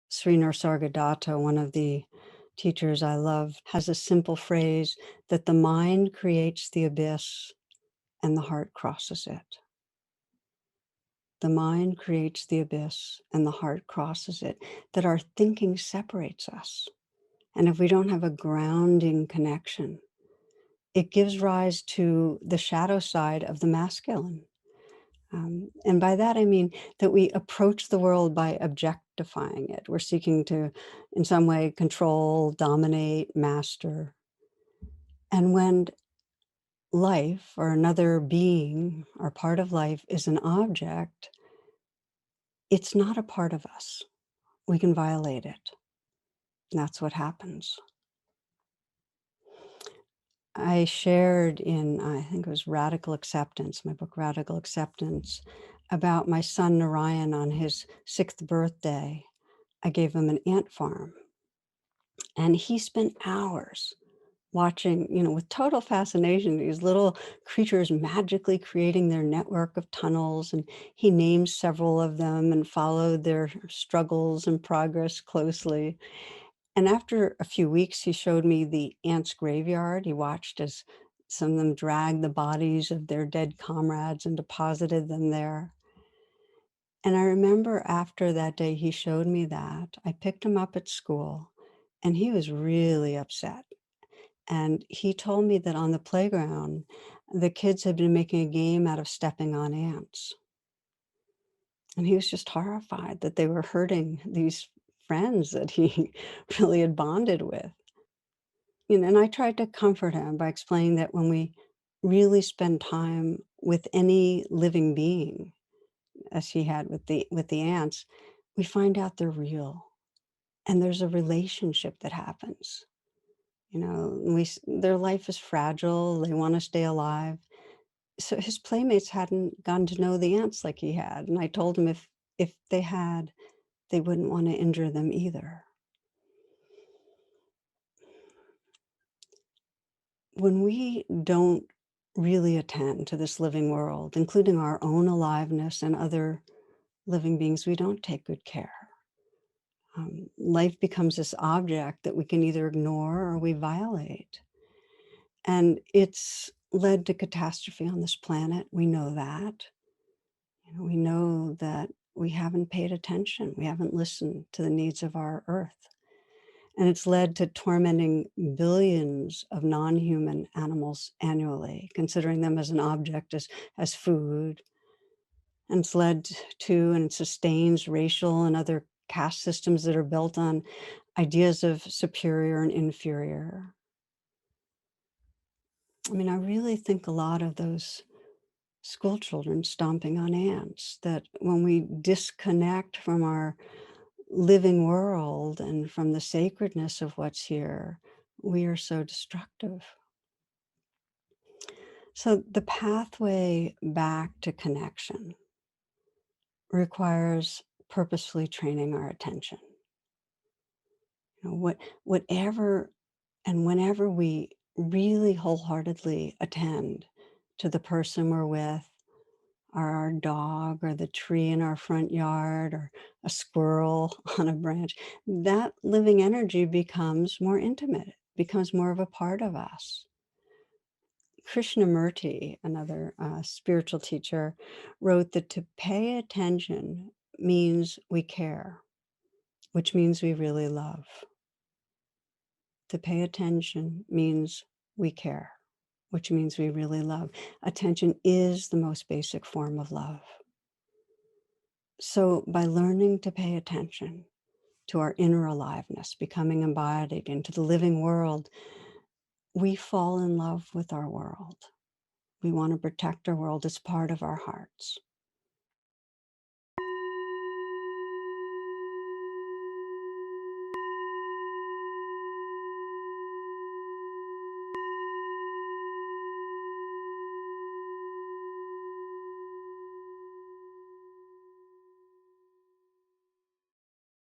Sri Nisargadatta, one of the teachers I love, has a simple phrase that the mind creates the abyss and the heart crosses it. The mind creates the abyss and the heart crosses it, that our thinking separates us. And if we don't have a grounding connection, it gives rise to the shadow side of the masculine. And by that, I mean that we approach the world by objectifying it. We're seeking to, in some way, control, dominate, master. And when life or another being or part of life is an object, it's not a part of us. We can violate it. And that's what happens. I shared in, I think it was Radical Acceptance, my book Radical Acceptance, about my son Narayan on his 6th birthday. I gave him an ant farm and he spent hours watching, with total fascination, these little creatures magically creating their network of tunnels. And he named several of them and followed their struggles and progress closely. And after a few weeks, he showed me the ants' graveyard. He watched as some of them dragged the bodies of their dead comrades and deposited them there. And I remember after that day he showed me that, I picked him up at school and he was really upset. And he told me that on the playground, the kids had been making a game out of stepping on ants. And he was just horrified that they were hurting these friends that he really had bonded with. And I tried to comfort him by explaining that when we really spend time with any living being, as he had with the ants, we find out they're real and there's a relationship that happens. Their life is fragile. They want to stay alive. So his playmates hadn't gotten to know the ants like he had, and I told him if they had, they wouldn't want to injure them either. When we don't really attend to this living world, including our own aliveness and other living beings, we don't take good care. Life becomes this object that we can either ignore or we violate. And it's led to catastrophe on this planet. We know that. We know that we haven't paid attention. We haven't listened to the needs of our earth. And it's led to tormenting billions of non-human animals annually, considering them as an object, as food. And it's led to and sustains racial and other caste systems that are built on ideas of superior and inferior. I mean, I really think a lot of those school children stomping on ants, that when we disconnect from our living world and from the sacredness of what's here, we are so destructive. So the pathway back to connection requires purposefully training our attention. Whatever and whenever we really wholeheartedly attend to the person we're with, or our dog, or the tree in our front yard, or a squirrel on a branch, that living energy becomes more intimate, becomes more of a part of us. Krishnamurti, another spiritual teacher, wrote that to pay attention means we care, which means we really love. To pay attention means we care, which means we really love. Attention is the most basic form of love. So by learning to pay attention to our inner aliveness, becoming embodied into the living world, we fall in love with our world. We want to protect our world as part of our hearts.